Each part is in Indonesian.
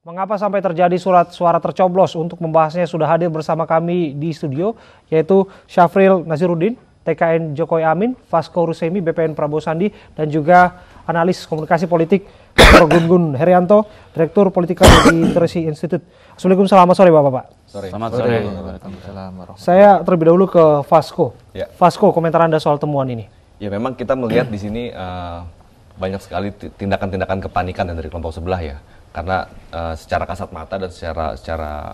Mengapa sampai terjadi surat suara tercoblos? Untuk membahasnya sudah hadir bersama kami di studio, yaitu Syafril Naziruddin, TKN Jokowi Amin, Fasko Rusemi, BPN Prabowo Sandi, dan juga analis komunikasi politik Dr. Gun-Gun Herianto, Direktur Political Literacy Institute. Assalamualaikum, selamat sore Bapak-Bapak. Selamat sore. Saya terlebih dahulu ke Fasko. Ya. Fasko, komentar Anda soal temuan ini. Ya, memang kita melihat di sini banyak sekali tindakan-tindakan kepanikan dari kelompok sebelah ya. Karena secara kasat mata dan secara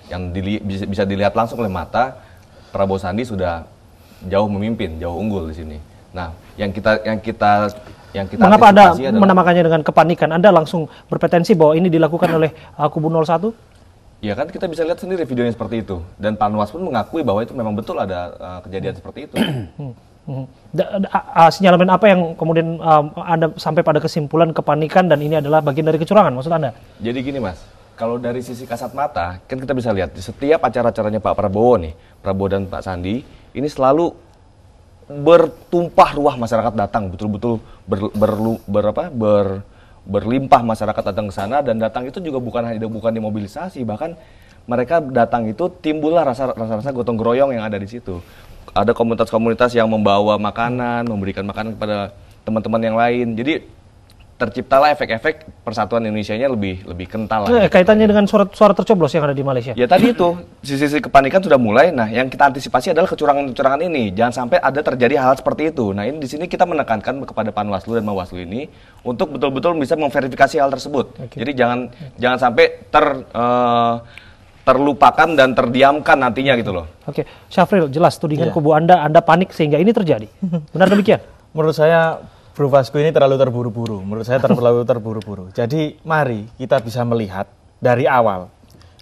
yang bisa dilihat langsung oleh mata, Prabowo Sandi sudah jauh memimpin, jauh unggul di sini. Nah, yang kita mengapa Anda menamakannya dengan kepanikan? Anda langsung berpretensi bahwa ini dilakukan oleh kubu 01? Ya kan kita bisa lihat sendiri videonya seperti itu. Dan Panwas pun mengakui bahwa itu memang betul ada kejadian seperti itu. Sinyalemen apa yang kemudian Anda sampai pada kesimpulan kepanikan dan ini adalah bagian dari kecurangan maksud Anda? Jadi gini Mas, kalau dari sisi kasat mata kan kita bisa lihat di setiap acara-acaranya Pak Prabowo nih, Prabowo dan Pak Sandi, ini selalu bertumpah ruah masyarakat datang, betul-betul berlimpah masyarakat datang ke sana, dan datang itu juga bukan dimobilisasi, bahkan mereka datang itu timbullah rasa gotong royong yang ada di situ. Ada komunitas-komunitas yang membawa makanan, memberikan makanan kepada teman-teman yang lain. Jadi terciptalah efek-efek persatuan Indonesianya lebih kental. Kaitannya dengan suara tercoblos yang ada di Malaysia. Ya tadi itu, sisi kepanikan sudah mulai. Nah, yang kita antisipasi adalah kecurangan-kecurangan ini. Jangan sampai ada terjadi hal seperti itu. Nah, ini di sini kita menekankan kepada Panwaslu dan Bawaslu ini untuk betul-betul bisa memverifikasi hal tersebut. Okay. Jadi jangan sampai terlupakan dan terdiamkan nantinya gitu loh. Oke, Syafril, jelas tudingan kubu Anda panik sehingga ini terjadi. Benar demikian? Menurut saya Bro Fasko ini terlalu terburu-buru. Menurut saya terlalu terburu-buru. Jadi mari kita bisa melihat dari awal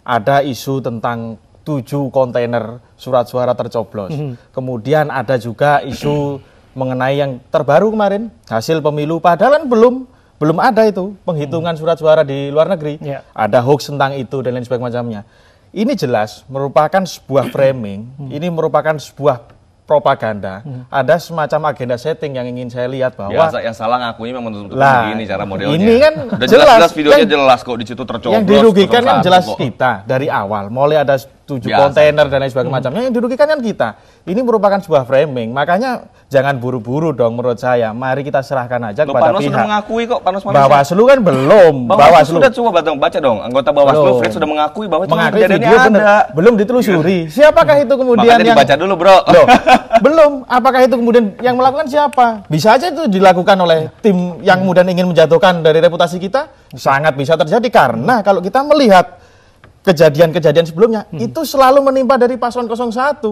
ada isu tentang 7 kontainer surat suara tercoblos. Kemudian ada juga isu mengenai yang terbaru kemarin, hasil pemilu, padahal kan belum ada itu penghitungan surat suara di luar negeri. Ada hoax tentang itu dan lain sebagainya. Ini jelas merupakan sebuah framing, ini merupakan sebuah propaganda. Ada semacam agenda setting yang ingin saya lihat bahwa yang salah ngakunya memang begini cara modelnya. Ini kan jelas videonya jelas kok di situ tercoblos. Yang dirugikan kan jelas kita dari awal, mulai ada 7 kontainer dan lain sebagainya. Yang dirugikan kan kita. Ini merupakan sebuah framing. Makanya jangan buru-buru dong menurut saya. Mari kita serahkan aja kepada Panwas pihak. Sudah mengakui kok, Bawaslu kan belum. Bawaslu sudah coba baca dong. Anggota Bawaslu Fred sudah mengakui bahwa kejadiannya ada. Belum ditelusuri. Siapakah itu kemudian yang dibaca dulu, Bro. Belum. Apakah itu kemudian yang melakukan siapa? Bisa aja itu dilakukan oleh tim yang kemudian ingin menjatuhkan dari reputasi kita. Sangat bisa terjadi karena kalau kita melihat kejadian-kejadian sebelumnya itu selalu menimpa dari paslon 01.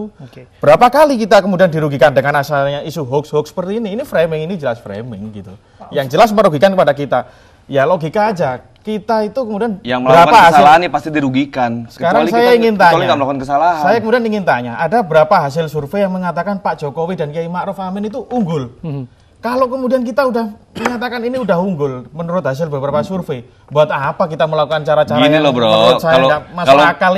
Berapa kali kita kemudian dirugikan dengan asalnya isu hoax seperti ini? Ini framing, ini jelas framing gitu. Yang jelas merugikan kepada kita. Ya logika aja. Kita itu kemudian yang melakukan kesalahan ini pasti dirugikan. Sekarang saya ingin tanya. Nggak melakukan kesalahan. Saya kemudian ingin tanya, ada berapa hasil survei yang mengatakan Pak Jokowi dan Kiai Ma'ruf Amin itu unggul? Kalau kemudian kita udah menyatakan ini udah unggul menurut hasil beberapa survei, buat apa kita melakukan cara-cara gini loh bro, kalau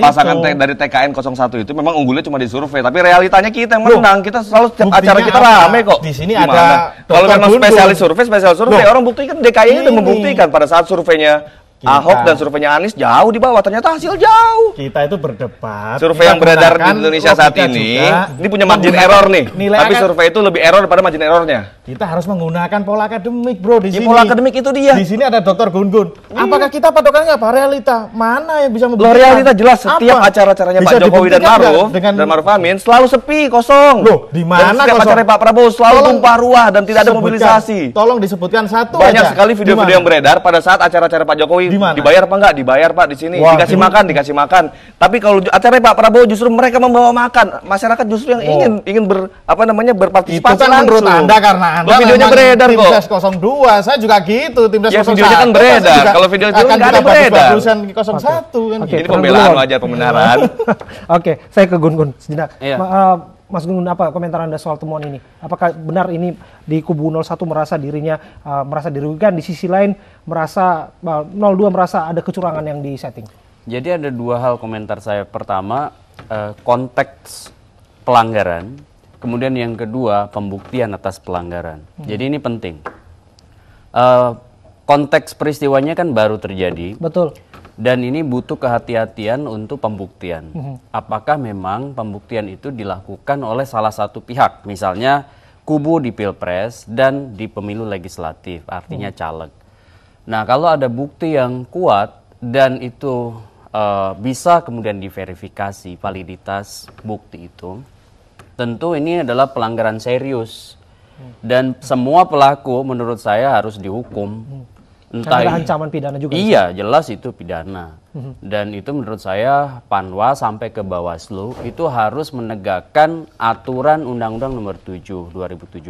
pasangan dari TKN 01 itu memang unggulnya cuma di survei, tapi realitanya kita yang menang. Kita selalu setiap acara kita rame kok. Di sini ada kalau memang spesial survei orang buktikan, DKI itu membuktikan pada saat surveinya Ahok dan surveinya Anies jauh di bawah, ternyata hasil jauh. Kita itu berdebat. Survei yang beredar di Indonesia saat ini punya margin error nih. Tapi survei itu lebih error daripada margin errornya. Kita harus menggunakan pola akademik, bro. Di sini pola akademik itu dia. Di sini ada Dr. Gun-Gun. Apakah kita patokannya apa? Realita. Mana yang bisa membuktikan? Realita jelas setiap acara-acaranya Pak Jokowi dan Ma'ruf Amin selalu sepi, kosong. Loh, di mana setiap acara Pak Prabowo selalu tumpah ruah dan tidak ada mobilisasi. Tolong disebutkan satu banyak sekali video-video yang beredar pada saat acara-acara Pak Jokowi. Dibayar apa enggak? Dibayar Pak di sini. Dikasih makan. Tapi kalau acara Pak Prabowo justru mereka membawa makan. Masyarakat justru yang ingin berpartisipasi itu kan langsung. Menurut Anda karena Anda videonya beredar kok. Timnas 02, saya juga gitu. Timnas 01. Videonya kan beredar. Kalau video itu enggak ada beredar. 01 kan. Ini pembelaan aja pembenaran. Oke, saya ke Gun-Gun sejenak. Mas Gun, apa komentar Anda soal temuan ini? Apakah benar ini di kubu 01 merasa dirinya merasa dirugikan, di sisi lain merasa 02 merasa ada kecurangan yang disetting? Jadi ada 2 hal komentar saya. Pertama, konteks pelanggaran, kemudian yang kedua pembuktian atas pelanggaran. Jadi ini penting. konteks peristiwanya kan baru terjadi. Betul. Dan ini butuh kehati-hatian untuk pembuktian. Apakah memang pembuktian itu dilakukan oleh salah satu pihak, misalnya kubu di Pilpres dan di pemilu legislatif, artinya caleg. Nah, kalau ada bukti yang kuat dan itu bisa kemudian diverifikasi validitas bukti itu, tentu ini adalah pelanggaran serius. Dan semua pelaku menurut saya harus dihukum. Entah ada ancaman pidana juga. Iya, jelas itu pidana. Dan itu menurut saya Panwas sampai ke Bawaslu itu harus menegakkan aturan Undang-Undang Nomor 7 2017.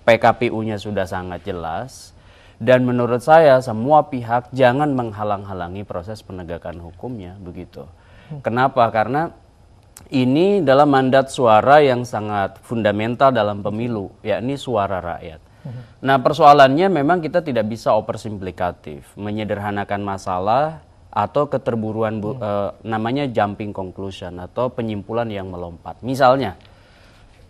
PKPU-nya sudah sangat jelas. Dan menurut saya semua pihak jangan menghalang-halangi proses penegakan hukumnya begitu. Kenapa? Karena ini dalam mandat suara yang sangat fundamental dalam pemilu, yakni suara rakyat. Nah, persoalannya memang kita tidak bisa oversimplikatif, menyederhanakan masalah atau keterburuan namanya jumping conclusion atau penyimpulan yang melompat. Misalnya,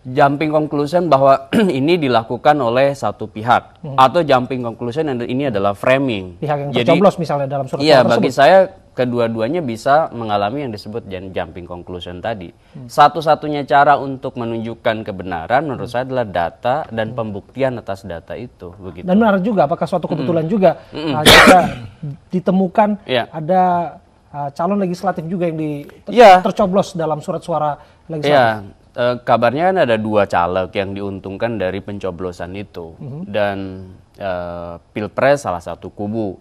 jumping conclusion bahwa ini dilakukan oleh satu pihak atau jumping conclusion ini adalah framing. Pihak yang tercoblos misalnya dalam surat iya, tersebut. bagi saya kedua-duanya bisa mengalami yang disebut jumping conclusion tadi. Satu-satunya cara untuk menunjukkan kebenaran menurut saya adalah data dan pembuktian atas data itu. Begitu. Dan benar juga, apakah suatu kebetulan juga jika ditemukan ada calon legislatif juga yang tercoblos dalam surat suara legislatif. Iya, kabarnya kan ada 2 caleg yang diuntungkan dari pencoblosan itu dan Pilpres salah satu kubu.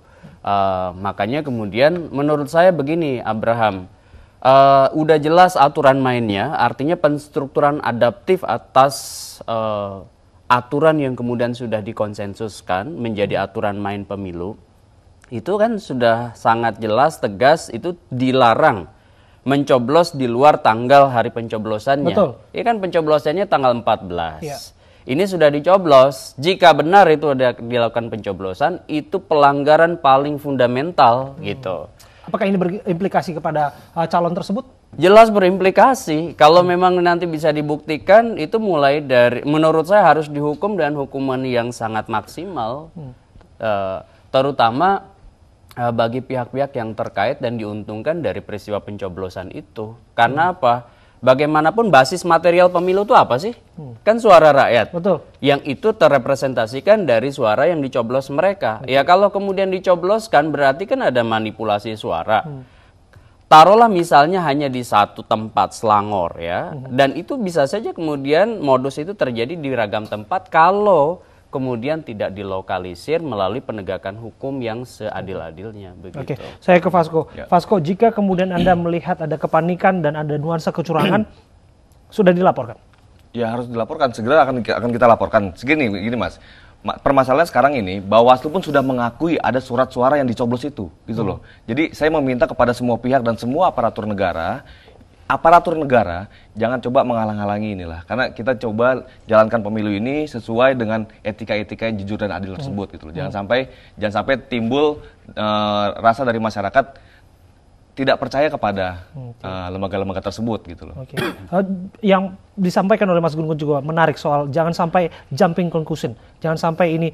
Makanya kemudian menurut saya begini, Abraham, udah jelas aturan mainnya, artinya penstrukturan adaptif atas aturan yang kemudian sudah dikonsensuskan menjadi aturan main pemilu, itu kan sudah sangat jelas, tegas, itu dilarang mencoblos di luar tanggal hari pencoblosannya. Betul. Ini kan pencoblosannya tanggal 14. Ya. Ini sudah dicoblos, jika benar itu ada dilakukan pencoblosan, itu pelanggaran paling fundamental gitu. Apakah ini berimplikasi kepada calon tersebut? Jelas berimplikasi. Kalau memang nanti bisa dibuktikan, itu mulai dari, menurut saya harus dihukum dan hukuman yang sangat maksimal. Terutama bagi pihak-pihak yang terkait dan diuntungkan dari peristiwa pencoblosan itu. Karena apa? Bagaimanapun basis material pemilu itu apa sih? Kan suara rakyat. Betul. Yang itu terrepresentasikan dari suara yang dicoblos mereka. Ya kalau kemudian dicobloskan berarti kan ada manipulasi suara. Taruhlah misalnya hanya di satu tempat Selangor ya. Dan itu bisa saja kemudian modus itu terjadi di ragam tempat kalau kemudian tidak dilokalisir melalui penegakan hukum yang seadil-adilnya. Begitu. Oke, saya ke Vasco. Vasco, jika kemudian Anda melihat ada kepanikan dan ada nuansa kecurangan, sudah dilaporkan? Ya harus dilaporkan, segera akan kita laporkan. Gini Mas, permasalahan sekarang ini, Bawaslu pun sudah mengakui ada surat suara yang dicoblos itu, gitu loh. Jadi saya meminta kepada semua pihak dan semua aparatur negara jangan coba menghalang-halangi inilah, karena kita coba jalankan pemilu ini sesuai dengan etika-etika yang jujur dan adil tersebut gitu loh. Jangan sampai timbul rasa dari masyarakat tidak percaya kepada lembaga-lembaga tersebut gitu loh. Oke. Yang disampaikan oleh Mas Gun juga menarik soal jangan sampai jumping conclusion, jangan sampai ini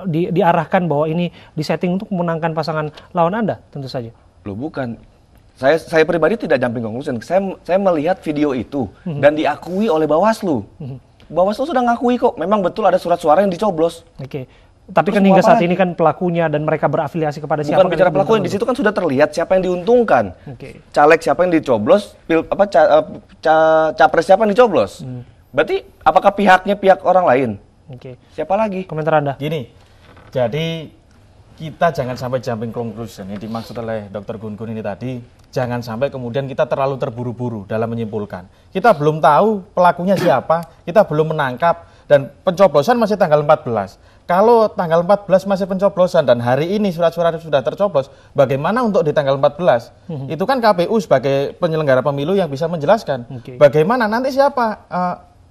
diarahkan bahwa ini disetting untuk memenangkan pasangan lawan Anda, tentu saja. Loh bukan. Saya pribadi tidak jumping conclusion. Saya melihat video itu dan diakui oleh Bawaslu. Bawaslu sudah ngakui kok, memang betul ada surat suara yang dicoblos. Oke. Tapi kan hingga saat ini kan pelakunya dan mereka berafiliasi kepada siapa? Bukan bicara pelaku, di situ kan sudah terlihat siapa yang diuntungkan. Caleg siapa yang dicoblos, capres siapa yang dicoblos. Berarti apakah pihaknya pihak orang lain? Siapa lagi? Komentar Anda. Gini, jadi kita jangan sampai jumping conclusion yang dimaksud oleh Dr. Gun-Gun ini tadi, jangan sampai kemudian kita terlalu terburu-buru dalam menyimpulkan. Kita belum tahu pelakunya siapa, kita belum menangkap, dan pencoblosan masih tanggal 14. Kalau tanggal 14 masih pencoblosan dan hari ini surat-surat sudah tercoblos, bagaimana untuk di tanggal 14? Itu kan KPU sebagai penyelenggara pemilu yang bisa menjelaskan. Bagaimana nanti siapa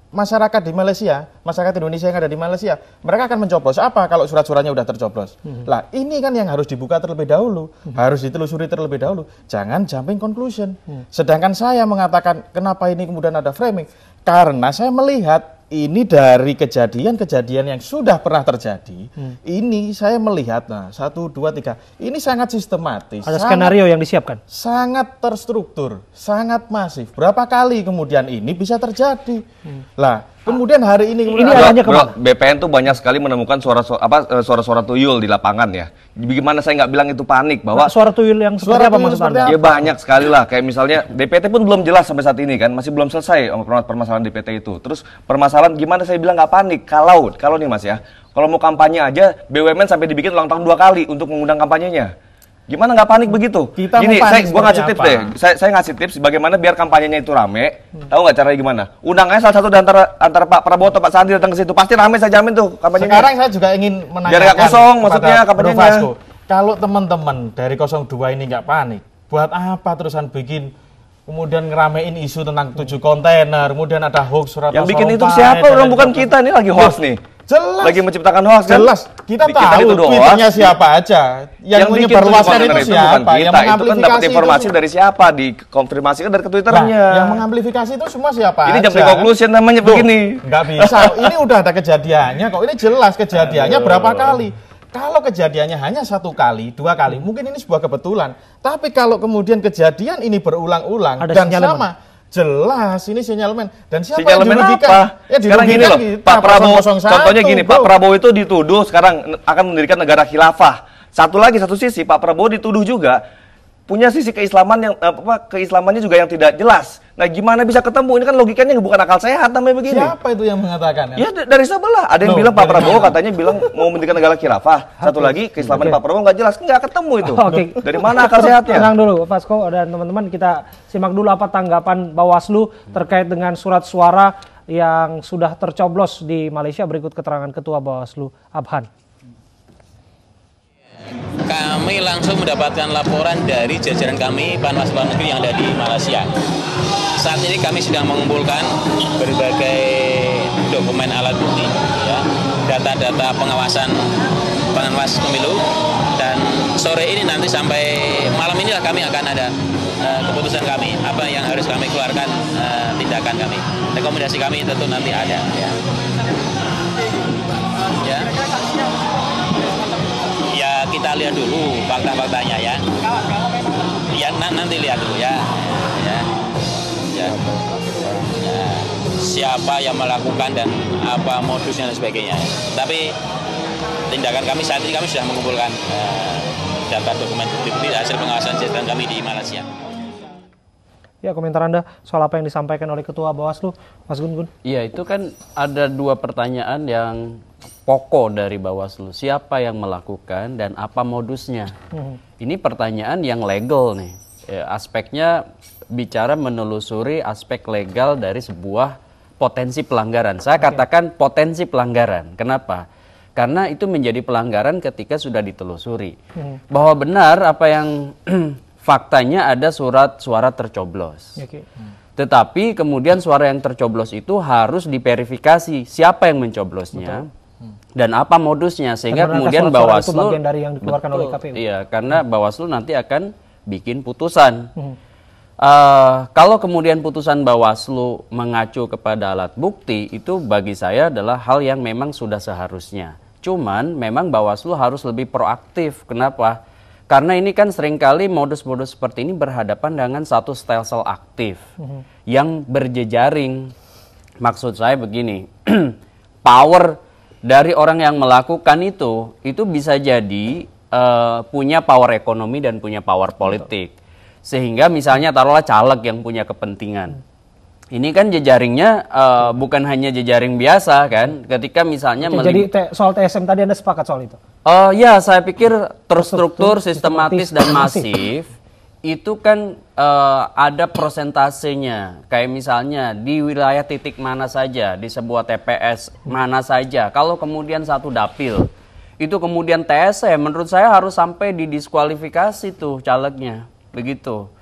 masyarakat di Malaysia, masyarakat Indonesia yang ada di Malaysia, mereka akan mencoblos apa kalau surat-suratnya udah tercoblos? Lah, ini kan yang harus dibuka terlebih dahulu, harus ditelusuri terlebih dahulu. Jangan jumping conclusion. Sedangkan saya mengatakan kenapa ini kemudian ada framing? Karena saya melihat ini dari kejadian-kejadian yang sudah pernah terjadi, ini saya melihat, nah 1, 2, 3, ini sangat sistematis. Ada skenario yang disiapkan? Sangat terstruktur, sangat masif. Berapa kali kemudian ini bisa terjadi? Lah, kemudian hari ini arahnya Bro, BPN tuh banyak sekali menemukan suara-suara tuyul di lapangan ya. Gimana saya nggak bilang itu panik bahwa suara tuyul yang seperti apa maksud Anda? Ya banyak sekali lah, kayak misalnya DPT pun belum jelas sampai saat ini kan, masih belum selesai permasalahan DPT itu. Terus permasalahan gimana saya bilang nggak panik, kalau nih Mas ya, kalau mau kampanye aja BUMN sampai dibikin ulang tahun 2 kali untuk mengundang kampanyenya. Gimana nggak panik begitu? Gini, gua ngasih tips deh. Saya ngasih tips bagaimana biar kampanyenya itu rame. Tahu nggak caranya gimana? Undang aja salah satu di antara Pak Prabowo atau Pak Sandi datang ke situ. Pasti rame, saya jamin tuh kampanyenya. Sekarang saya juga ingin menanyakan. Biar nggak kosong maksudnya kampanyenya. Kalau teman-teman dari 02 ini nggak panik, buat apa terusan bikin kemudian ngeramein isu tentang 7 kontainer, kemudian ada hoax surat yang bikin itu siapa? Orang bukan kita, ini lagi hoax nih. Jelas. Lagi menciptakan hoax kan? Jelas. Kita tahu Twitternya siapa aja. Yang menyebarluaskan itu siapa? Yang itu kan dapat informasi dari siapa? Dikonfirmasikan dari ke Twitternya. Yang mengamplifikasi itu semua siapa ini aja. jam conclusion namanya begini. Nggak bisa. Ini udah ada kejadiannya kok. Ini jelas kejadiannya berapa kali. Kalau kejadiannya hanya 1 kali, 2 kali, mungkin ini sebuah kebetulan. Tapi kalau kemudian kejadian ini berulang-ulang dan sama, jelas ini sinyalemen. Dan siapa yang dirugikan? Ya sekarang gini loh, Pak Prabowo, contohnya gini, Pak Prabowo itu dituduh sekarang akan mendirikan negara khilafah. Satu sisi Pak Prabowo dituduh juga punya sisi keislaman yang keislamannya juga yang tidak jelas. Nah, gimana bisa ketemu? Ini kan logikanya bukan akal sehat namanya begini. Siapa itu yang mengatakan? Ya dari sebelah. Ada yang bilang Pak Prabowo katanya bilang mau mendirikan negara khilafah. Satu lagi keislaman Pak Prabowo nggak jelas, nggak ketemu itu. Dari mana akal sehatnya? Tenang dulu, Pak Sko dan teman-teman, kita simak dulu apa tanggapan Bawaslu terkait dengan surat suara yang sudah tercoblos di Malaysia. Berikut keterangan Ketua Bawaslu Abhan. Kami langsung mendapatkan laporan dari jajaran kami Panwas Luar Negeri yang ada di Malaysia. Saat ini kami sedang mengumpulkan berbagai dokumen alat bukti, ya, data-data pengawasan pengawas pemilu, dan sore ini nanti sampai malam inilah kami akan ada keputusan kami, apa yang harus kami keluarkan, tindakan kami. Rekomendasi kami tentu nanti ada. Ya. Ya kita lihat dulu fakta-faktanya ya. Ya nanti lihat dulu ya. Siapa yang melakukan dan apa modusnya dan sebagainya. Tapi tindakan kami saat ini kami sudah mengumpulkan data dokumen bukti hasil pengawasan jajaran kami di Malaysia. Ya, komentar Anda soal apa yang disampaikan oleh Ketua Bawaslu, Mas Gun-Gun. Iya, itu kan ada 2 pertanyaan yang pokok dari Bawaslu. Siapa yang melakukan dan apa modusnya? Ini pertanyaan yang legal nih. Aspeknya bicara menelusuri aspek legal dari sebuah potensi pelanggaran. Saya katakan potensi pelanggaran. Kenapa? Karena itu menjadi pelanggaran ketika sudah ditelusuri. Bahwa benar apa yang faktanya ada surat suara tercoblos. Tetapi kemudian suara yang tercoblos itu harus diverifikasi siapa yang mencoblosnya. Dan apa modusnya, sehingga kemudian Bawaslu itu bagian dari yang dikeluarkan oleh KPU. Iya, karena Bawaslu nanti akan bikin putusan. Kalau kemudian putusan Bawaslu mengacu kepada alat bukti, itu bagi saya adalah hal yang memang sudah seharusnya. Cuman memang Bawaslu harus lebih proaktif. Kenapa? Karena ini kan seringkali modus-modus seperti ini berhadapan dengan satu stelsel aktif yang berjejaring. Maksud saya begini, power dari orang yang melakukan itu bisa jadi punya power ekonomi dan punya power politik. Sehingga misalnya taruhlah caleg yang punya kepentingan. Ini kan jejaringnya bukan hanya jejaring biasa kan. Ketika misalnya jadi soal TSM tadi Anda sepakat soal itu? Ya, saya pikir terstruktur, sistematis dan masif itu kan ada prosentasenya. Kayak misalnya di wilayah titik mana saja, di sebuah TPS mana saja. Kalau kemudian satu dapil itu kemudian TSM, menurut saya harus sampai didiskualifikasi tuh calegnya. Begitu.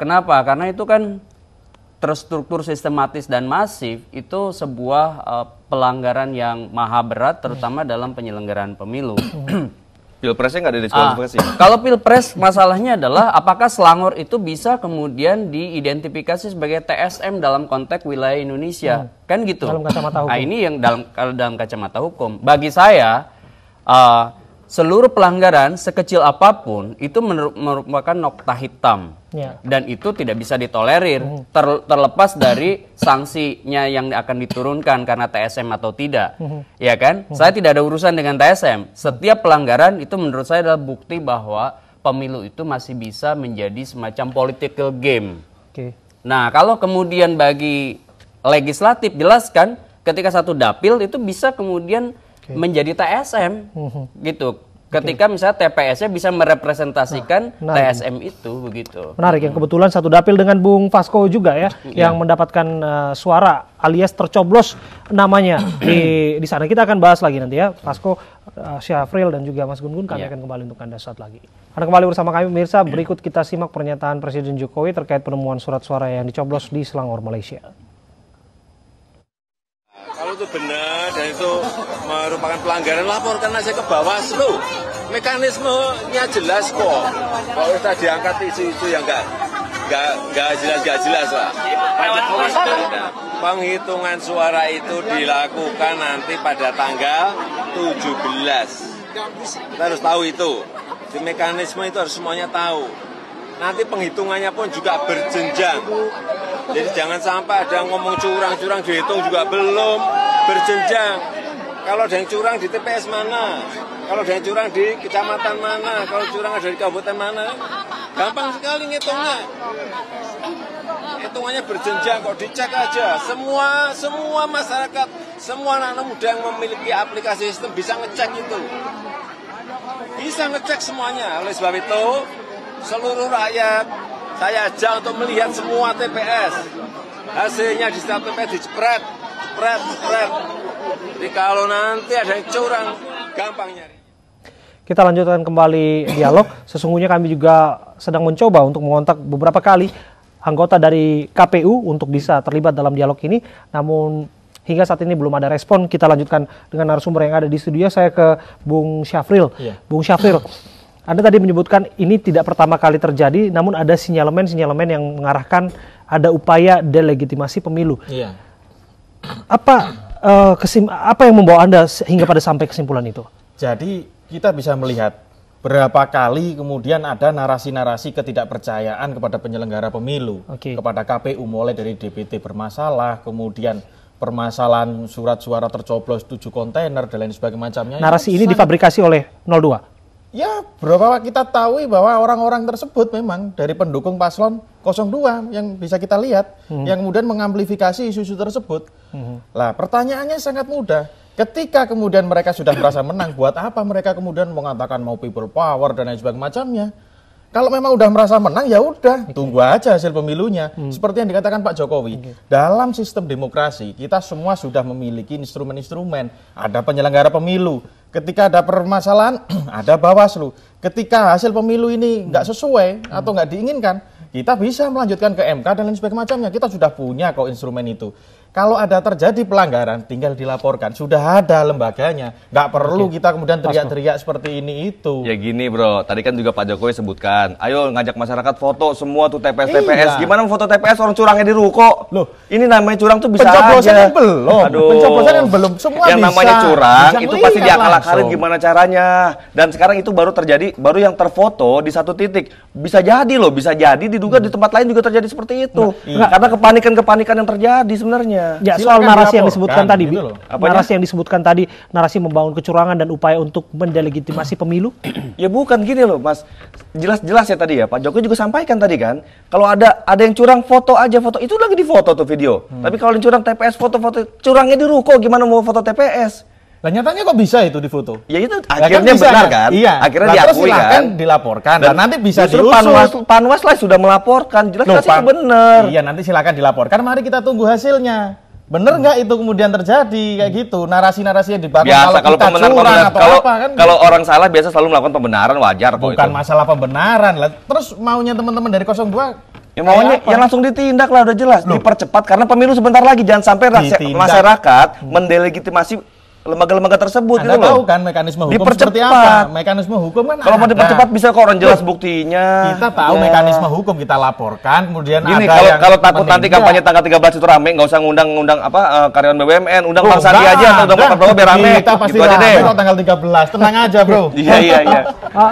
Kenapa? Karena itu kan terstruktur, sistematis dan masif, itu sebuah pelanggaran yang maha berat terutama dalam penyelenggaraan pemilu. Pilpresnya nggak ada diskualifikasi. Kalau pilpres masalahnya adalah apakah Selangor itu bisa kemudian diidentifikasi sebagai TSM dalam konteks wilayah Indonesia, kan gitu. Dalam kacamata hukum. Nah ini yang kalau dalam kacamata hukum. Bagi saya seluruh pelanggaran sekecil apapun itu merupakan nokta hitam. Ya. Dan itu tidak bisa ditolerir terlepas dari sanksinya yang akan diturunkan karena TSM atau tidak. Ya kan? Saya tidak ada urusan dengan TSM. Setiap pelanggaran itu menurut saya adalah bukti bahwa pemilu itu masih bisa menjadi semacam political game. Oke. Nah, kalau kemudian bagi legislatif jelas kan ketika satu dapil itu bisa kemudian menjadi TSM gitu. Ketika misalnya TPS-nya bisa merepresentasikan TSM itu begitu. Menarik, yang kebetulan satu dapil dengan Bung Vasco juga ya, yang mendapatkan suara alias tercoblos namanya di sana. Kita akan bahas lagi nanti ya, Vasco, Syafril dan juga Mas Gun-Gun, kami akan kembali untuk Anda saat lagi. Anda kembali bersama kami pemirsa, berikut kita simak pernyataan Presiden Jokowi terkait penemuan surat suara yang dicoblos di Selangor, Malaysia. Kalau itu benar dan itu merupakan pelanggaran, laporkan aja ke Bawaslu. Mekanismenya jelas kok. Kalau sudah diangkat isu-isu yang nggak jelas lah. Penghitungan suara itu dilakukan nanti pada tanggal 17. Kita harus tahu itu. Di mekanisme itu harus semuanya tahu. Nanti penghitungannya pun juga berjenjang. Jadi jangan sampai ada yang ngomong curang-curang dihitung juga belum, berjenjang. Kalau ada yang curang di TPS mana, kalau ada yang curang di kecamatan mana, kalau curang ada di kabupaten mana, gampang sekali ngitungnya. Hitungannya berjenjang kok, dicek aja. Semua masyarakat, semua anak muda yang memiliki aplikasi sistem bisa ngecek itu. Bisa ngecek semuanya. Oleh sebab itu, seluruh rakyat saya ajak untuk melihat semua TPS. Hasilnya di setiap TPS dicepret. Jadi kalau nanti ada yang curang, gampang nyari. Kita lanjutkan kembali dialog. Sesungguhnya kami juga sedang mencoba untuk mengontak beberapa kali anggota dari KPU untuk bisa terlibat dalam dialog ini. Namun hingga saat ini belum ada respon. Kita lanjutkan dengan narasumber yang ada di studio. Saya ke Bung Syafril. Bung Syafril, Anda tadi menyebutkan ini tidak pertama kali terjadi, namun ada sinyalemen yang mengarahkan ada upaya delegitimasi pemilu. Iya. Apa yang membawa Anda hingga pada sampai kesimpulan itu? Jadi kita bisa melihat berapa kali kemudian ada narasi-narasi ketidakpercayaan kepada penyelenggara pemilu, kepada KPU, mulai dari DPT bermasalah, kemudian permasalahan surat suara tercoblos 7 kontainer dan lain sebagainya. Narasi ini difabrikasi oleh 02? Ya, berapa kita tahu bahwa orang-orang tersebut memang dari pendukung paslon 02 yang bisa kita lihat, yang kemudian mengamplifikasi isu-isu tersebut. Lah, pertanyaannya sangat mudah. Ketika kemudian mereka sudah merasa menang, buat apa mereka kemudian mengatakan mau people power dan lain sebagainya? Kalau memang udah merasa menang, ya udah, tunggu aja hasil pemilunya. Seperti yang dikatakan Pak Jokowi, dalam sistem demokrasi kita semua sudah memiliki instrumen-instrumen. Ada penyelenggara pemilu. Ketika ada permasalahan, ada Bawaslu. Ketika hasil pemilu ini nggak sesuai atau nggak diinginkan, kita bisa melanjutkan ke MK dan lain sebagainya. Kita sudah punya kok instrumen itu. Kalau ada terjadi pelanggaran, tinggal dilaporkan. Sudah ada lembaganya. Nggak perlu kita kemudian teriak-teriak seperti ini itu. Ya gini bro, tadi kan juga Pak Jokowi sebutkan, ayo ngajak masyarakat foto semua tuh TPS. Gimana foto TPS orang curangnya di ruko? Loh, ini namanya curang tuh bisa pencoblosan aja. Belum. Aduh. Pencoblosan yang belum. Semua yang bisa. namanya curang bisa itu pasti diakal-akalin langsung. gimana caranya. Dan sekarang itu baru terjadi, baru yang terfoto di satu titik. Bisa jadi loh, bisa jadi diduga di tempat lain juga terjadi seperti itu. Karena kepanikan yang terjadi sebenarnya. Ya, soal narasi yang disebutkan tadi, gitu narasi yang disebutkan tadi, narasi membangun kecurangan dan upaya untuk mendelegitimasi pemilu. Ya bukan gini loh Mas, jelas-jelas ya tadi ya Pak Jokowi juga sampaikan tadi kan, kalau ada yang curang foto aja, foto itu lagi difoto tuh video. Tapi kalau yang curang TPS foto-foto, curangnya di ruko, gimana mau foto TPS? Lah nyatanya kok bisa itu difoto? Ya itu akhirnya bisa, benar kan? Iya. Akhirnya terus diakui kan? Dilaporkan dan nanti bisa diusut. Panwas lah sudah melaporkan, jelas itu benar. Iya, nanti silakan dilaporkan, mari kita tunggu hasilnya. Bener nggak itu kemudian terjadi kayak gitu, narasi-narasi yang dibangun biasa, kalau pembenaran kan? Kalau orang salah biasa selalu melakukan pembenaran, wajar kok. Bukan itu masalah pembenaran lah. Terus maunya teman-teman dari 02 ya maunya yang langsung ditindak lah, udah jelas. Dipercepat karena pemilu sebentar lagi, jangan sampai masyarakat mendelegitimasi lembaga-lembaga tersebut Anda gitu loh. tahu kan mekanisme hukum Dipercepat. seperti apa? Mekanisme hukum kan Kalau mau ada. dipercepat bisa kok orang jelas buktinya. Kita tahu Ya. mekanisme hukum, kita laporkan, kemudian Gini, ada kalau takut nanti menindak. kampanye tanggal 13 itu rame, nggak usah ngundang karyawan BUMN, undang Bang Sandi enggak aja atau undang ada. Pak Prabowo biar rame. Kita pasti Gitu aja rame deh. kalau tanggal 13. Tenang aja, Bro. Iya.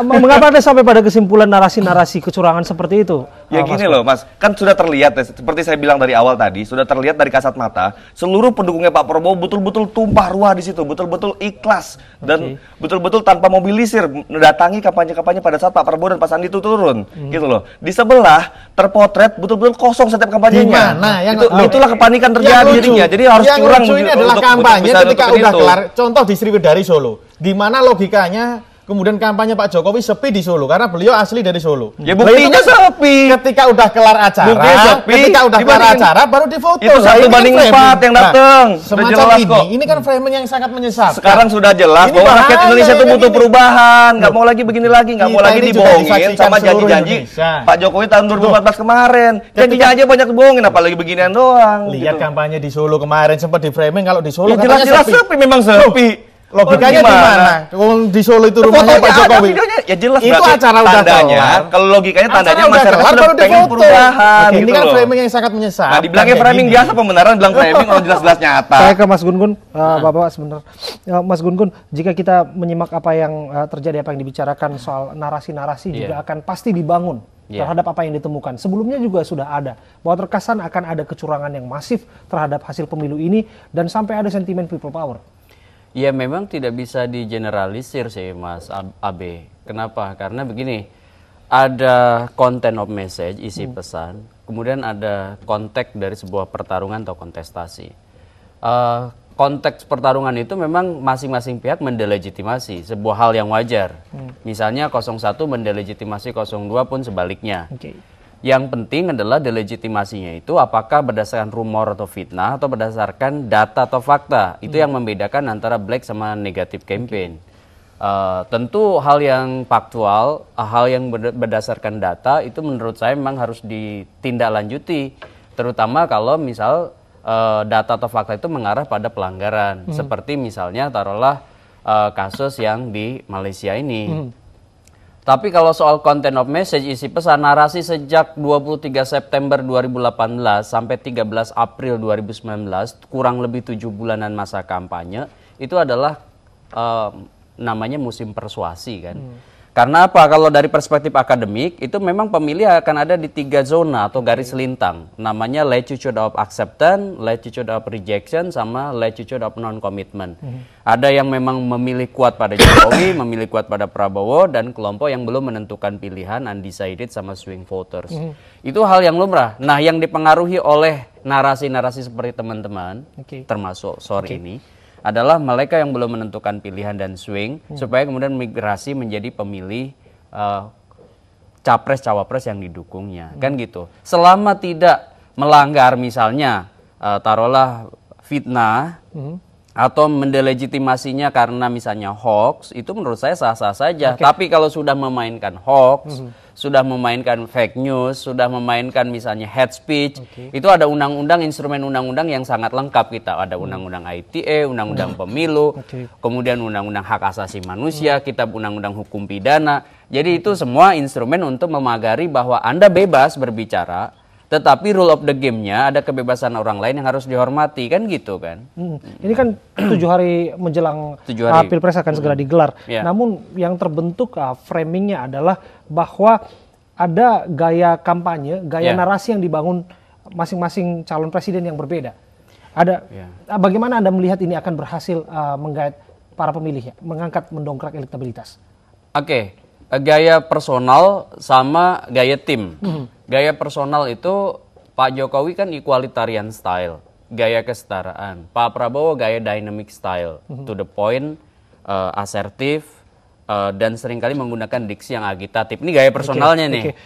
Mengapa Anda sampai pada kesimpulan narasi-narasi kecurangan seperti itu? Ya Mas gini Bro? loh Mas, kan sudah terlihat ya, seperti saya bilang dari awal tadi, sudah terlihat dari kasat mata, seluruh pendukungnya Pak Prabowo betul-betul tumpah ruah di situ, betul-betul ikhlas dan betul-betul tanpa mobilisir mendatangi kampanye-kampanye pada saat Pak Prabowo dan Pak Sandi itu turun, gitu loh. Di sebelah terpotret betul-betul kosong setiap kampanyenya. Di mana? Itulah kepanikan terjadi jadinya. Jadi harus yang curang lucu ini adalah untuk kampanye bisa ketika nutupin udah itu. kelar. Contoh di Sriwedari Solo. Di mana logikanya kemudian kampanye Pak Jokowi sepi di Solo karena beliau asli dari Solo. Ya buktinya Lah, itu kan sepi. Ketika udah kelar acara, Buktinya sepi, ketika udah kelar dibandingin- acara baru difoto. Itu Lah, satu ini kan banding framing. 4 yang datang. Nah, Sudah semacam jelas kok. ini kan framing yang sangat menyesatkan. Sekarang sudah jelas Ini bahwa rakyat bahaya Indonesia itu kayak butuh gini. perubahan, nggak mau lagi begini lagi, nggak mau Kita lagi ini juga dibohongin disaksikan sama seluruh janji-janji Indonesia. Pak Jokowi tahun 2014 kemarin. Janjinya aja banyak dibohongin, apalagi beginian doang. Lihat gitu. kampanye di Solo kemarin sempat di framing kalau di Solo Ya katanya jelas-jelas sepi. sepi, memang sepi. Logikanya di mana? Kalau di Solo itu rumahnya Fotonya Pak ada, Jokowi. videonya. Ya jelas Itu berarti acara udah tandanya, kelar. kalau logikanya tandanya Acara udah masyarakat kelar, sudah baru pengen difoto. perubahan. Oke, gitu ini kan loh. framing yang sangat menyesatkan. Nah, dibilangnya kayak framing gini. biasa pembenaran bilang framing kalau jelas-jelas nyata. Saya ke Mas Gun-Gun, Bapak sebentar. Mas Gun-Gun, jika kita menyimak apa yang terjadi, apa yang dibicarakan soal narasi-narasi juga akan pasti dibangun terhadap apa yang ditemukan. Sebelumnya juga sudah ada bahwa terkesan akan ada kecurangan yang masif terhadap hasil pemilu ini dan sampai ada sentimen people power. Ya memang tidak bisa digeneralisir sih Mas Abe. Kenapa? Karena begini, ada content of message, isi pesan, kemudian ada konteks dari sebuah pertarungan atau kontestasi. Konteks pertarungan itu memang masing-masing pihak mendelegitimasi sebuah hal yang wajar. Misalnya 01 mendelegitimasi 02 pun sebaliknya. Yang penting adalah delegitimasinya itu apakah berdasarkan rumor atau fitnah atau berdasarkan data atau fakta. Itu yang membedakan antara black sama negatif campaign. Tentu hal yang faktual, hal yang berdasarkan data itu menurut saya memang harus ditindaklanjuti. Terutama kalau misal data atau fakta itu mengarah pada pelanggaran. Seperti misalnya taruhlah kasus yang di Malaysia ini. Tapi kalau soal content of message, isi pesan, narasi sejak 23 September 2018 sampai 13 April 2019, kurang lebih 7 bulanan masa kampanye, itu adalah namanya musim persuasi kan. Karena apa? Kalau dari perspektif akademik, itu memang pemilih akan ada di 3 zona atau garis lintang. Namanya latitude of acceptance, latitude of rejection, sama latitude of non-commitment. Ada yang memang memilih kuat pada Jokowi, memilih kuat pada Prabowo, dan kelompok yang belum menentukan pilihan, undecided sama swing voters. Itu hal yang lumrah. Nah, yang dipengaruhi oleh narasi-narasi seperti teman-teman, termasuk sore ini, adalah mereka yang belum menentukan pilihan dan swing, supaya kemudian migrasi menjadi pemilih capres-cawapres yang didukungnya, kan gitu. Selama tidak melanggar misalnya, taruhlah fitnah, atau mendelegitimasinya karena misalnya hoax, itu menurut saya sah-sah saja. Tapi kalau sudah memainkan hoax, sudah memainkan fake news, sudah memainkan misalnya hate speech, itu ada undang-undang, instrumen undang-undang yang sangat lengkap kita. Ada undang-undang ITE, undang-undang pemilu, kemudian undang-undang hak asasi manusia, kitab undang-undang hukum pidana. Jadi itu semua instrumen untuk memagari bahwa Anda bebas berbicara, tetapi rule of the game-nya ada kebebasan orang lain yang harus dihormati, kan gitu kan. Ini kan 7 hari menjelang 7 hari. Pilpres akan segera digelar. Ya. Namun yang terbentuk framingnya adalah bahwa ada gaya kampanye, gaya narasi yang dibangun masing-masing calon presiden yang berbeda. Ada bagaimana Anda melihat ini akan berhasil menggait para pemilih, mengangkat, mendongkrak elektabilitas? Oke, gaya personal sama gaya tim. Gaya personal itu Pak Jokowi kan equalitarian style, gaya kesetaraan. Pak Prabowo gaya dynamic style, to the point, asertif, dan seringkali menggunakan diksi yang agitatif. Ini gaya personalnya nih.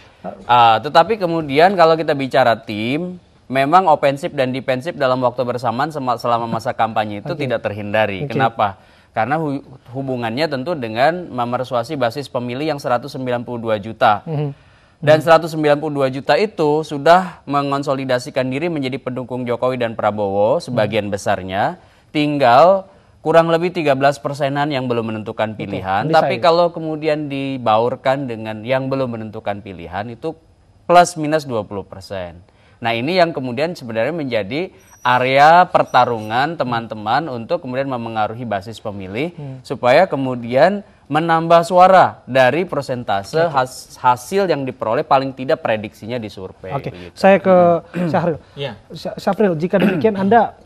Tetapi kemudian kalau kita bicara tim, memang ofensif dan defensif dalam waktu bersamaan selama masa kampanye itu tidak terhindari. Kenapa? Karena hubungannya tentu dengan memersuasi basis pemilih yang 192 juta. Dan 192 juta itu sudah mengonsolidasikan diri menjadi pendukung Jokowi dan Prabowo sebagian besarnya. Tinggal kurang lebih 13%-an yang belum menentukan pilihan. Betul, Tapi kalau kemudian dibaurkan dengan yang belum menentukan pilihan itu plus minus 20%. Nah ini yang kemudian sebenarnya menjadi area pertarungan teman-teman untuk kemudian memengaruhi basis pemilih supaya kemudian menambah suara dari persentase hasil yang diperoleh paling tidak prediksinya di survei. Oke, begitu. saya ke Syahril. Iya. Syafril, jika demikian Anda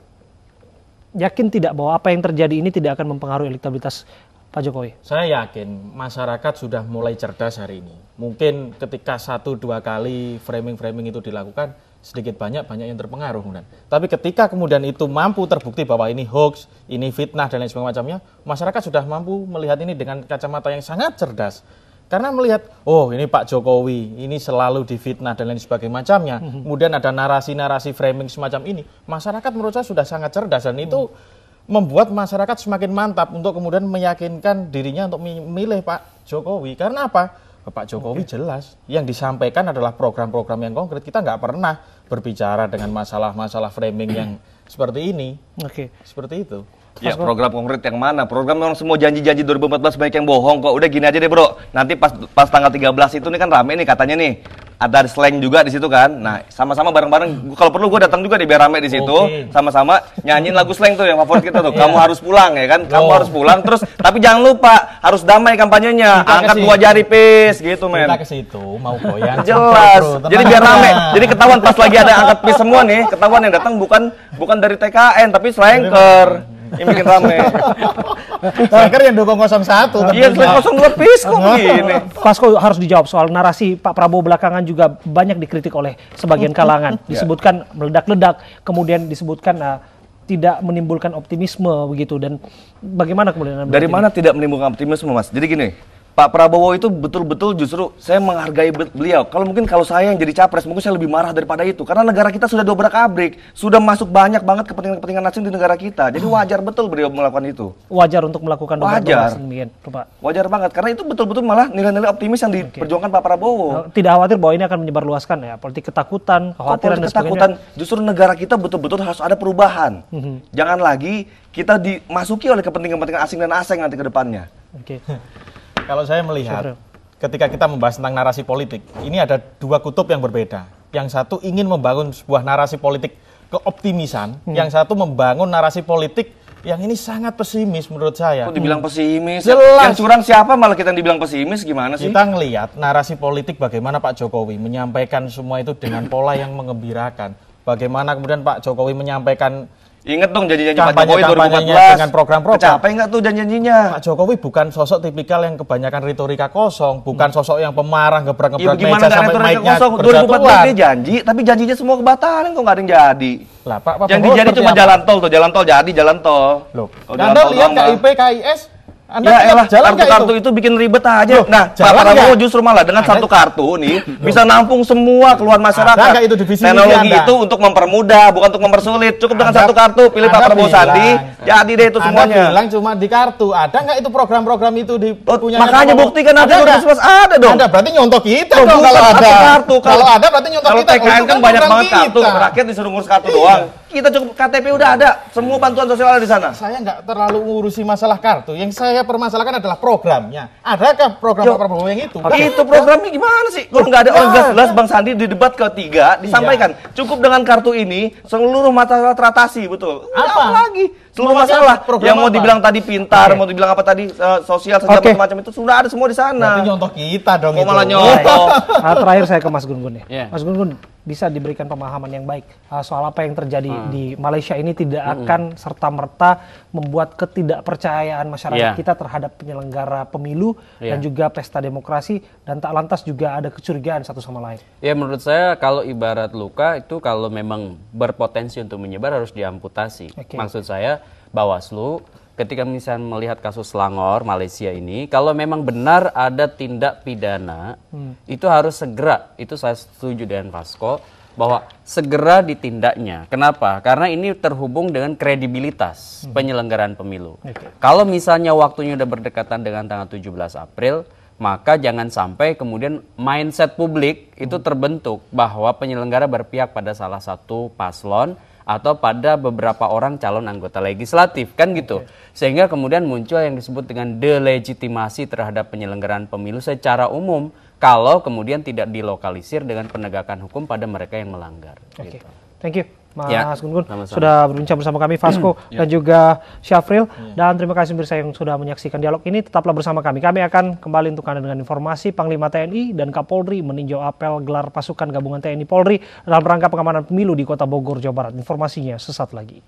yakin tidak bahwa apa yang terjadi ini tidak akan mempengaruhi elektabilitas Pak Jokowi? Saya yakin masyarakat sudah mulai cerdas hari ini. Mungkin ketika 1-2 kali framing-framing itu dilakukan, sedikit banyak yang terpengaruh. Tapi ketika kemudian itu mampu terbukti bahwa ini hoax, ini fitnah dan lain sebagainya, masyarakat sudah mampu melihat ini dengan kacamata yang sangat cerdas. Karena melihat, oh ini Pak Jokowi, ini selalu difitnah dan lain sebagainya. Kemudian ada narasi-narasi framing semacam ini. Masyarakat menurut saya sudah sangat cerdas dan itu membuat masyarakat semakin mantap untuk kemudian meyakinkan dirinya untuk memilih Pak Jokowi. Karena apa? Pak Jokowi jelas yang disampaikan adalah program-program yang konkret. Kita nggak pernah berbicara dengan masalah-masalah framing yang seperti ini. Oke. Seperti itu. Ya program konkret yang mana? Program yang semua janji-janji 2014 banyak yang bohong kok. Udah gini aja deh bro. Nanti pas tanggal 13 itu nih kan rame nih katanya nih. Ada slang juga di situ kan. Nah, sama-sama bareng-bareng. Kalau perlu gue datang juga di biar rame di situ. Sama-sama nyanyiin lagu slang tuh yang favorit kita tuh. Kamu harus pulang ya kan. Kamu harus pulang terus tapi jangan lupa harus damai kampanyenya. Angkat 2 jari pis gitu men. Kita ke situ mau goyang. Jelas. Bro, Jadi biar rame. Jadi ketahuan pas lagi ada angkat pis semua nih, ketahuan yang datang bukan dari TKN tapi slanker. Yang bikin rame. Slanker yang dukung 01. Iya, slanker 02 pis kok begini. Fasko harus dijawab soal narasi Pak Prabowo belakangan juga banyak dikritik oleh sebagian kalangan. Disebutkan meledak-ledak, kemudian disebutkan tidak menimbulkan optimisme begitu. Dan bagaimana kemudian? Dari mana tidak menimbulkan optimisme mas? Jadi gini, Pak Prabowo itu betul-betul justru saya menghargai beliau. Kalau saya yang jadi capres, mungkin saya lebih marah daripada itu. Karena negara kita sudah dobrak-abrik, sudah masuk banyak banget kepentingan-kepentingan asing di negara kita. Jadi wajar betul beliau melakukan itu. Wajar untuk melakukan Wajar. Pak. Wajar banget, karena itu betul-betul malah nilai-nilai optimis yang diperjuangkan Pak Prabowo. Tidak khawatir bahwa ini akan menyebarluaskan ya politik ketakutan, kekhawatiran dan Ketakutan, sebagainya. justru negara kita betul-betul harus ada perubahan. Jangan lagi kita dimasuki oleh kepentingan-kepentingan asing dan asing nanti ke depannya. Oke. Kalau saya melihat, ketika kita membahas tentang narasi politik, ini ada 2 kutub yang berbeda. Yang satu ingin membangun sebuah narasi politik keoptimisan, yang satu membangun narasi politik yang ini sangat pesimis menurut saya. Kok dibilang pesimis? Jelas. Yang curang siapa malah kita yang dibilang pesimis gimana sih? Kita ngelihat narasi politik bagaimana Pak Jokowi menyampaikan semua itu dengan pola yang mengembirakan. Bagaimana kemudian Pak Jokowi menyampaikan Ingat dong janji-janji Pak Jokowi kampanye-kampanyenya 2014 dengan program-program. Kecapai nggak tuh janji-janjinya? Pak Jokowi bukan sosok tipikal yang kebanyakan retorika kosong, bukan sosok yang pemarah gebrak-gebrak Ya gimana meja nggak sampai retorika mic-nya kosong? 2014 berjatuhan. dia janji, tapi janjinya semua kebatalin kok nggak ada yang jadi. Lah, Pak Yang Prabowo dijadi seperti cuma apa? jalan tol tuh, jalan tol jadi jalan tol. Loh, Oh, jalan Anda tol lihat doang, Bang. KIP, KIS, Anda Ya lihat elah, jalan nggak kartu-kartu itu bikin ribet aja. Loh, Nah, Pak jalan Prabowo nggak? justru malah dengan satu kartu nih bisa nampung semua keluhan masyarakat. Ada nggak itu divisi Teknologi Anda? itu untuk mempermudah, bukan untuk mempersulit. Cukup dengan Anda- satu kartu, pilih Pak Anda Prabowo bilang- Sandi, jadi deh itu Anda semuanya. bilang cuma di kartu, ada nggak itu program-program itu di Oh, punya makanya buktikan ada nggak? Mas ada dong. Ada berarti nyontok kita Loh, dong bukan kalau satu ada. kartu. Kalau ada berarti nyontok Kalau kita. TKN Itu kan banyak program banget kartu, kita. rakyat disuruh ngurus kartu doang. Kita cukup KTP udah ada, semua bantuan sosial ada di sana. Saya nggak terlalu ngurusi masalah kartu. Yang saya permasalahkan adalah programnya. Adakah program Yo, Pak Prabowo yang itu? Itu programnya gimana sih? Kalau nggak ada orang jelas-jelas Bang Sandi di debat ketiga disampaikan cukup dengan kartu ini seluruh masalah teratasi betul. Udah Apa? lagi? Seluruh Mau masalah program yang mau apa? dibilang tadi pintar, mau dibilang apa tadi sosial segala macam-macam itu sudah ada semua di sana. Berarti nyontok kita dong Kok itu. malah nyontok? Terakhir saya ke Mas Gun-Gun ya. Iya. Mas Gun-Gun bisa diberikan pemahaman yang baik soal apa yang terjadi di Malaysia ini tidak akan serta-merta membuat ketidakpercayaan masyarakat kita terhadap penyelenggara pemilu dan juga pesta demokrasi dan tak lantas juga ada kecurigaan satu sama lain. Ya menurut saya kalau ibarat luka itu kalau memang berpotensi untuk menyebar harus diamputasi. Oke. Maksud saya Bawaslu ketika misalnya melihat kasus Selangor Malaysia ini, kalau memang benar ada tindak pidana, itu harus segera, itu saya setuju dengan Fasko, bahwa segera ditindaknya. Kenapa? Karena ini terhubung dengan kredibilitas penyelenggaraan pemilu. Kalau misalnya waktunya udah berdekatan dengan tanggal 17 April, maka jangan sampai kemudian mindset publik itu terbentuk bahwa penyelenggara berpihak pada salah satu paslon atau pada beberapa orang calon anggota legislatif, kan gitu. Sehingga kemudian muncul yang disebut dengan delegitimasi terhadap penyelenggaraan pemilu secara umum kalau kemudian tidak dilokalisir dengan penegakan hukum pada mereka yang melanggar. Oke, Gitu. thank you Mas Ya, Gun-Gun sama-sama. sudah berbincang bersama kami, Vasco dan juga Syafril. Dan terima kasih pemirsa yang sudah menyaksikan dialog ini. Tetaplah bersama kami. Kami akan kembali untuk Anda dengan informasi Panglima TNI dan Kapolri meninjau apel gelar pasukan gabungan TNI Polri dalam rangka pengamanan pemilu di Kota Bogor, Jawa Barat. Informasinya sesaat lagi.